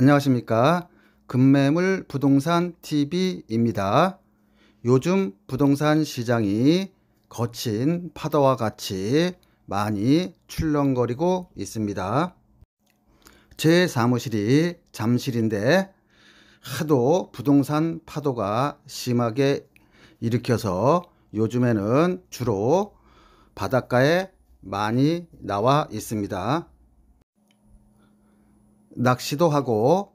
안녕하십니까. 금매물 부동산 TV입니다. 요즘 부동산 시장이 거친 파도와 같이 많이 출렁거리고 있습니다. 제 사무실이 잠실인데 하도 부동산 파도가 심하게 일으켜서 요즘에는 주로 바닷가에 많이 나와 있습니다. 낚시도 하고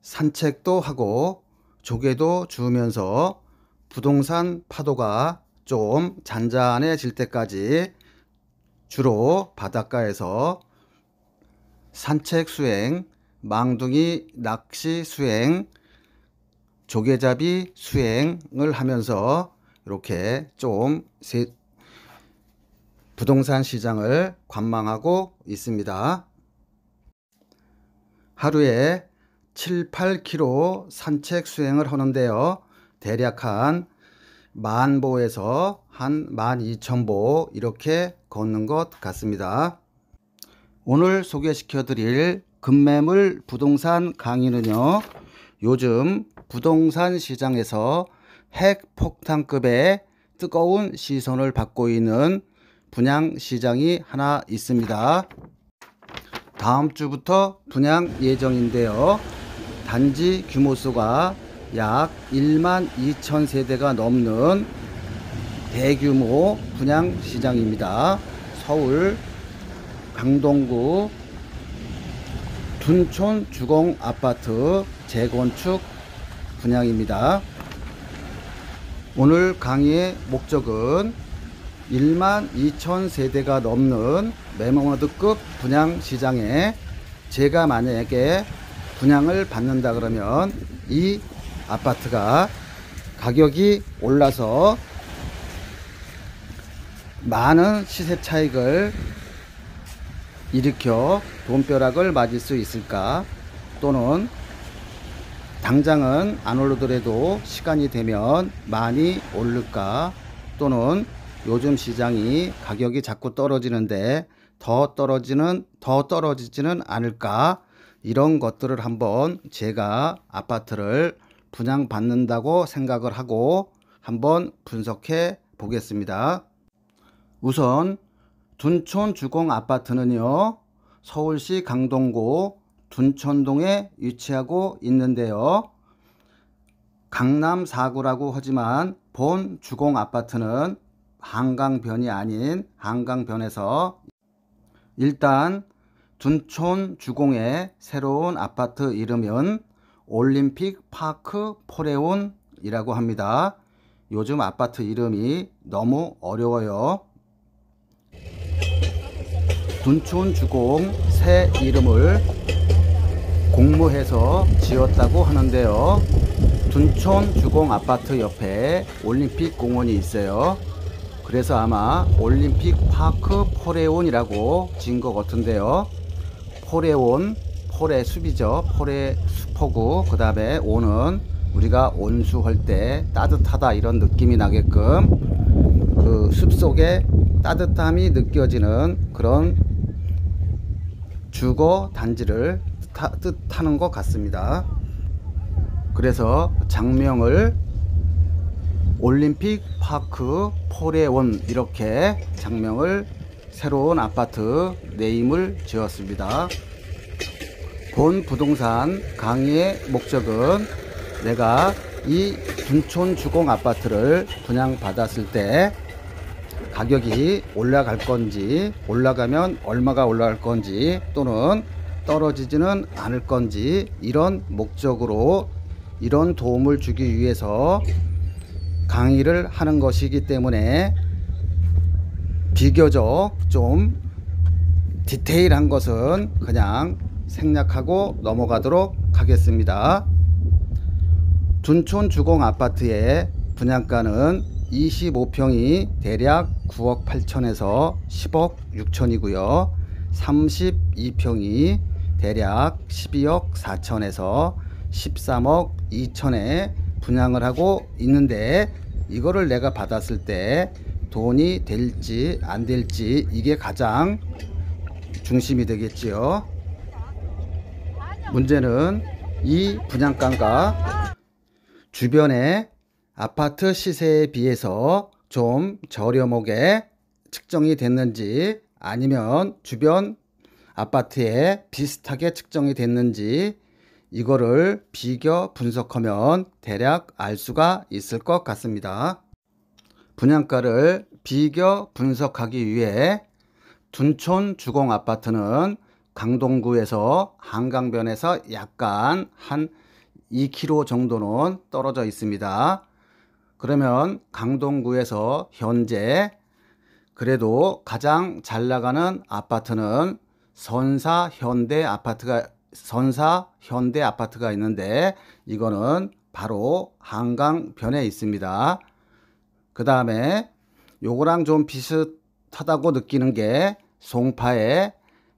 산책도 하고 조개도 주우면서 부동산 파도가 좀 잔잔해질 때까지 주로 바닷가에서 산책 수행, 망둥이 낚시 수행, 조개잡이 수행을 하면서 이렇게 좀 부동산 시장을 관망하고 있습니다. 하루에 7, 8km 산책 수행을 하는데요. 대략 한 10,000보에서 한 12,000보 이렇게 걷는 것 같습니다. 오늘 소개시켜 드릴 금매물 부동산 강의는요. 요즘 부동산 시장에서 핵폭탄급의 뜨거운 시선을 받고 있는 분양 시장이 하나 있습니다. 다음 주부터 분양 예정인데요. 단지 규모수가 약 12,000세대가 넘는 대규모 분양 시장입니다. 서울 강동구 둔촌 주공 아파트 재건축 분양입니다. 오늘 강의의 목적은 12,000세대가 넘는 매모드급 분양 시장에 제가 만약에 분양을 받는다 그러면 이 아파트가 가격이 올라서 많은 시세 차익을 일으켜 돈벼락을 맞을 수 있을까, 또는 당장은 안 오르더라도 시간이 되면 많이 오를까, 또는 요즘 시장이 가격이 자꾸 떨어지는데 더 떨어지지는 않을까, 이런 것들을 한번 제가 아파트를 분양받는다고 생각을 하고 한번 분석해 보겠습니다. 우선 둔촌 주공 아파트는요, 서울시 강동구 둔촌동에 위치하고 있는데요. 강남 4구라고 하지만 본 주공 아파트는 한강변이 아닌 한강변에서 일단 둔촌 주공의 새로운 아파트 이름은 올림픽 파크 포레온이라고 합니다. 요즘 아파트 이름이 너무 어려워요. 둔촌 주공 새 이름을 공모해서 지었다고 하는데요. 둔촌 주공 아파트 옆에 올림픽 공원이 있어요. 그래서 아마 올림픽 파크 포레온이라고 지은 것 같은데요. 포레온, 포레 숲이죠. 포레 숲하고 그 다음에 온은 우리가 온수할 때 따뜻하다 이런 느낌이 나게끔 그 숲속에 따뜻함이 느껴지는 그런 주거 단지를 뜻하는 것 같습니다. 그래서 장명을 올림픽 파크 포레온 이렇게 장명을 새로운 아파트 네임을 지었습니다. 본 부동산 강의의 목적은 내가 이 둔촌 주공 아파트를 분양받았을 때 가격이 올라갈 건지, 올라가면 얼마가 올라갈 건지, 또는 떨어지지는 않을 건지, 이런 목적으로 이런 도움을 주기 위해서 강의를 하는 것이기 때문에 비교적 좀 디테일한 것은 그냥 생략하고 넘어가도록 하겠습니다. 둔촌 주공 아파트의 분양가는 25평이 대략 9억 8천에서 10억 6천이고요. 32평이 대략 12억 4천에서 13억 2천에 분양을 하고 있는데, 이거를 내가 받았을 때 돈이 될지 안 될지 이게 가장 중심이 되겠지요. 문제는 이 분양가가 주변의 아파트 시세에 비해서 좀 저렴하게 측정이 됐는지 아니면 주변 아파트에 비슷하게 측정이 됐는지 이거를 비교 분석하면 대략 알 수가 있을 것 같습니다. 분양가를 비교 분석하기 위해 둔촌 주공 아파트는 강동구에서 한강변에서 약간 한 2km 정도는 떨어져 있습니다. 그러면 강동구에서 현재 그래도 가장 잘 나가는 아파트는 선사 현대 아파트가 있는데 이거는 바로 한강변에 있습니다. 그 다음에 요거랑 좀 비슷하다고 느끼는 게 송파에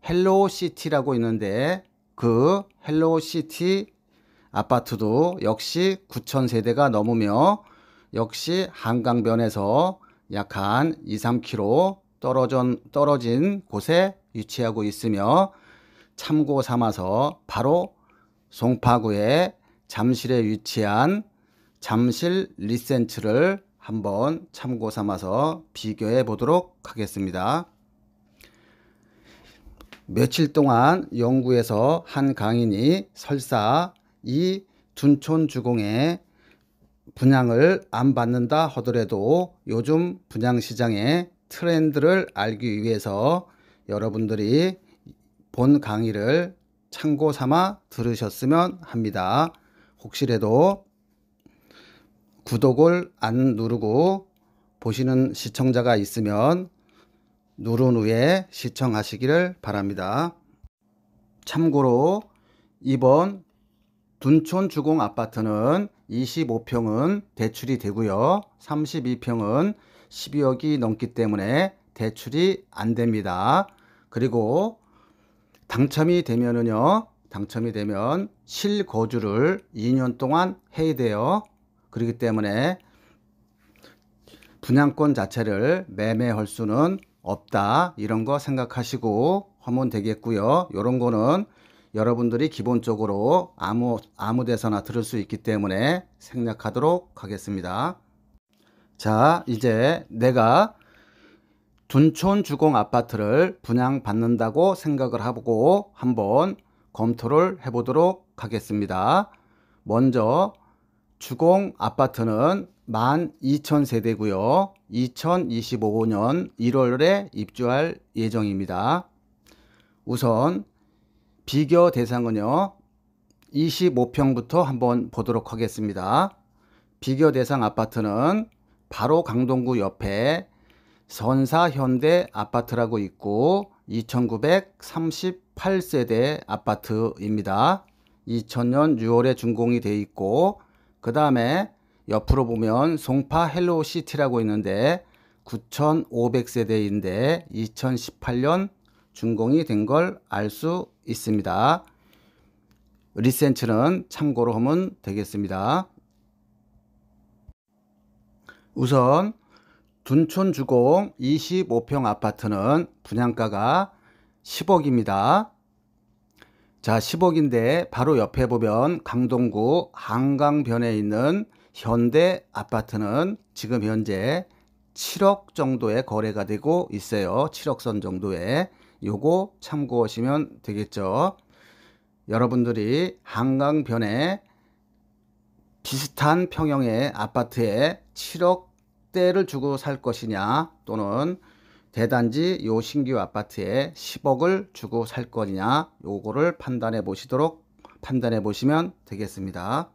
헬로우시티라고 있는데 그 헬로우시티 아파트도 역시 9,000세대가 넘으며 역시 한강변에서 약 한 2-3km 떨어진 곳에 위치하고 있으며 참고 삼아서 바로 송파구의 잠실에 위치한 잠실 리센츠를 한번 참고 삼아서 비교해 보도록 하겠습니다. 며칠 동안 연구에서 한 강인이 설사 이 둔촌 주공에 분양을 안 받는다 하더라도 요즘 분양시장의 트렌드를 알기 위해서 여러분들이 본 강의를 참고 삼아 들으셨으면 합니다. 혹시라도 구독을 안 누르고 보시는 시청자가 있으면 누른 후에 시청하시기를 바랍니다. 참고로 이번 둔촌 주공 아파트는 25평은 대출이 되고요. 32평은 12억이 넘기 때문에 대출이 안 됩니다. 그리고 당첨이 되면 실거주를 2년 동안 해야 돼요. 그렇기 때문에 분양권 자체를 매매할 수는 없다. 이런 거 생각하시고 하면 되겠고요. 이런 거는 여러분들이 기본적으로 아무 데서나 들을 수 있기 때문에 생략하도록 하겠습니다. 자, 이제 내가 둔촌 주공 아파트를 분양받는다고 생각을 하고 한번 검토를 해보도록 하겠습니다. 먼저 주공 아파트는 12,000세대고요. 2025년 1월에 입주할 예정입니다. 우선 비교 대상은요 25평부터 한번 보도록 하겠습니다. 비교 대상 아파트는 바로 강동구 옆에 선사 현대 아파트라고 있고 2938세대 아파트입니다. 2000년 6월에 준공이 되어 있고 그 다음에 옆으로 보면 송파 헬로우시티라고 있는데 9500세대인데 2018년 준공이 된 걸 알 수 있습니다. 리센츠는 참고로 하면 되겠습니다. 우선 둔촌 주공 25평 아파트는 분양가가 10억입니다. 자, 10억인데 바로 옆에 보면 강동구 한강변에 있는 현대 아파트는 지금 현재 7억 정도의 거래가 되고 있어요. 7억 선 정도에. 요거 참고하시면 되겠죠. 여러분들이 한강변에 비슷한 평형의 아파트에 7억대를 주고 살 것이냐 또는 대단지 요 신규 아파트에 10억을 주고 살 거냐 요거를 판단해 보시면 되겠습니다.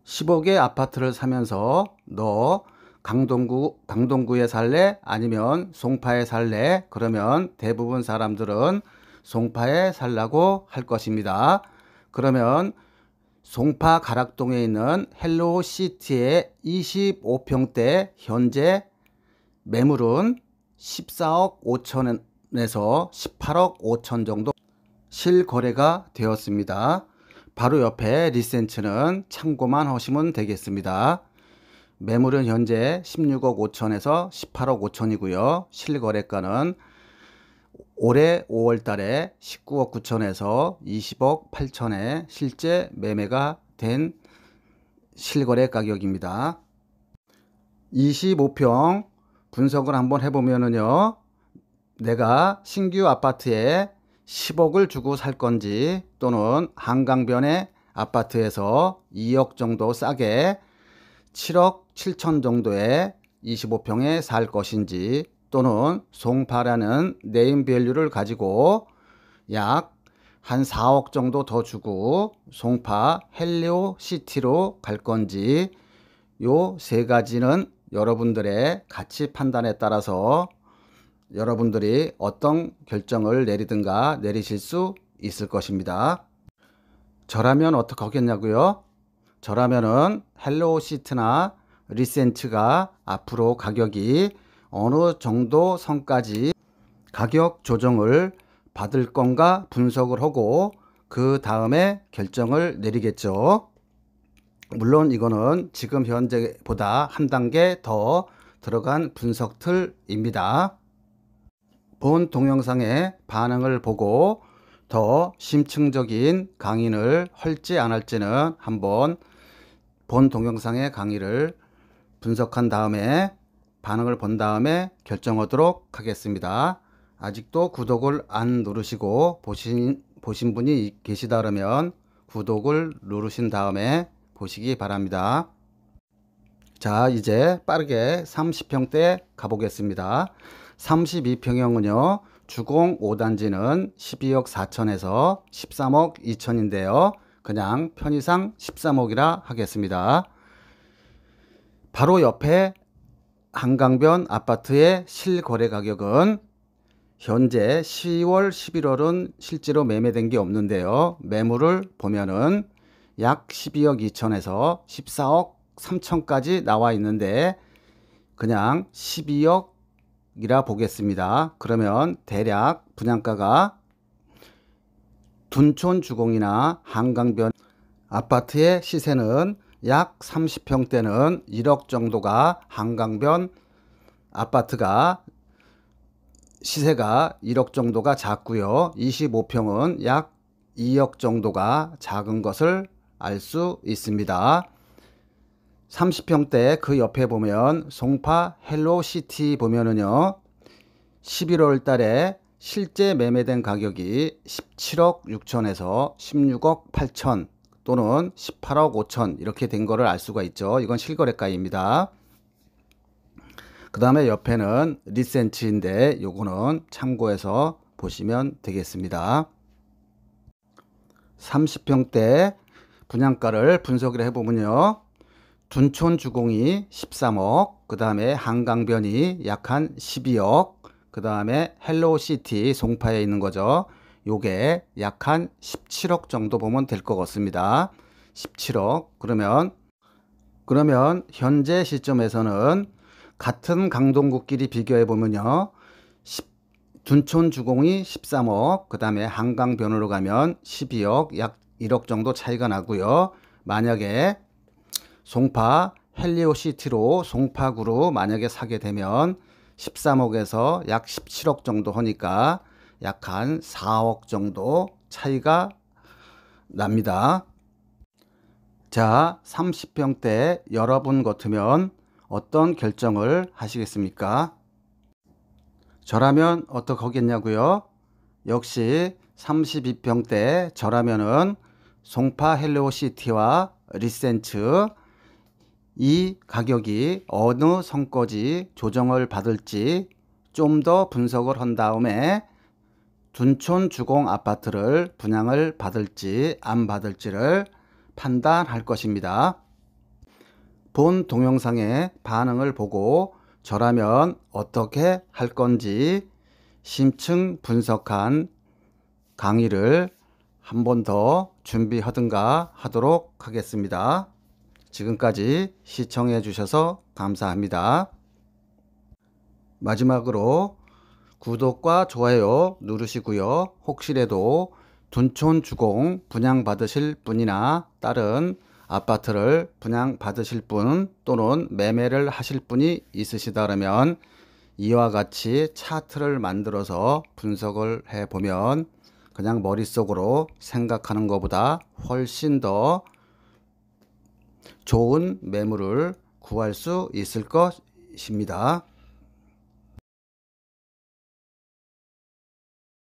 10억의 아파트를 사면서 너 강동구에 살래? 아니면 송파에 살래? 그러면 대부분 사람들은 송파에 살라고 할 것입니다. 그러면 송파 가락동에 있는 헬로우시티의 25평대 현재 매물은 14억 5천에서 18억 5천 정도 실거래가 되었습니다. 바로 옆에 리센츠는 참고만 하시면 되겠습니다. 매물은 현재 16억 5천에서 18억 5천이고요. 실거래가는 올해 5월 달에 19억 9천에서 20억 8천에 실제 매매가 된 실거래 가격입니다. 25평 분석을 한번 해보면은요, 내가 신규 아파트에 10억을 주고 살 건지 또는 한강변의 아파트에서 2억 정도 싸게 7억 7천 정도의 25평에 살 것인지 또는 송파라는 네임밸류를 가지고 약 한 4억 정도 더 주고 송파 헬리오시티로 갈 건지, 요 세 가지는 여러분들의 가치 판단에 따라서 여러분들이 어떤 결정을 내리든가 내리실 수 있을 것입니다. 저라면 어떻게 하겠냐고요? 저라면은 헬로시티나 리센츠가 앞으로 가격이 어느 정도 선까지 가격 조정을 받을 건가 분석을 하고 그 다음에 결정을 내리겠죠. 물론 이거는 지금 현재보다 한 단계 더 들어간 분석 틀입니다. 본 동영상의 반응을 보고 더 심층적인 강의를 할지 안 할지는 한번 본 동영상의 강의를 분석한 다음에 반응을 본 다음에 결정하도록 하겠습니다. 아직도 구독을 안 누르시고 보신 분이 계시다 그러면 구독을 누르신 다음에 보시기 바랍니다. 자, 이제 빠르게 30평대 가보겠습니다. 32평형은요, 주공 5단지는 12억 4천에서 13억 2천인데요. 그냥 편의상 13억이라 하겠습니다. 바로 옆에 한강변 아파트의 실거래 가격은 현재 10월, 11월은 실제로 매매된 게 없는데요. 매물을 보면은 약 12억 2천에서 14억 3천까지 나와 있는데 그냥 12억이라 보겠습니다. 그러면 대략 분양가가 둔촌 주공이나 한강변 아파트의 시세는 약 30평대는 1억 정도가 한강변 아파트가 시세가 1억 정도가 작고요. 25평은 약 2억 정도가 작은 것을 알 수 있습니다. 30평대 그 옆에 보면 송파 헬로시티 보면은요, 11월 달에 실제 매매된 가격이 17억 6천에서 16억 8천 또는 18억 5천 이렇게 된 거를 알 수가 있죠. 이건 실거래가입니다. 그 다음에 옆에는 리센츠인데 요거는 참고해서 보시면 되겠습니다. 30평대 분양가를 분석을 해보면요, 둔촌 주공이 13억, 그 다음에 한강변이 약 한 12억, 그 다음에 헬로시티 송파에 있는 거죠. 요게 약 한 17억 정도 보면 될 것 같습니다. 17억. 그러면 현재 시점에서는 같은 강동구끼리 비교해 보면요, 둔촌 주공이 13억, 그 다음에 한강변으로 가면 12억, 약 1억 정도 차이가 나고요. 만약에 송파 헬리오시티로 송파구로 만약에 사게 되면 13억에서 약 17억 정도 하니까 약 한 4억 정도 차이가 납니다. 자, 30평대 여러분 같으면 어떤 결정을 하시겠습니까? 저라면 어떻게 하겠냐고요? 역시 32평대 저라면은 송파 헬로시티와 리센츠 이 가격이 어느 선까지 조정을 받을지 좀 더 분석을 한 다음에 둔촌 주공 아파트를 분양을 받을지 안 받을지를 판단할 것입니다. 본 동영상의 반응을 보고 저라면 어떻게 할 건지 심층 분석한 강의를 한 번 더 준비하든가 하도록 하겠습니다. 지금까지 시청해 주셔서 감사합니다. 마지막으로 구독과 좋아요 누르시고요. 혹시라도 둔촌 주공 분양 받으실 분이나 다른 아파트를 분양 받으실 분 또는 매매를 하실 분이 있으시다면 이와 같이 차트를 만들어서 분석을 해 보면 그냥 머릿속으로 생각하는 것보다 훨씬 더 좋은 매물을 구할 수 있을 것입니다.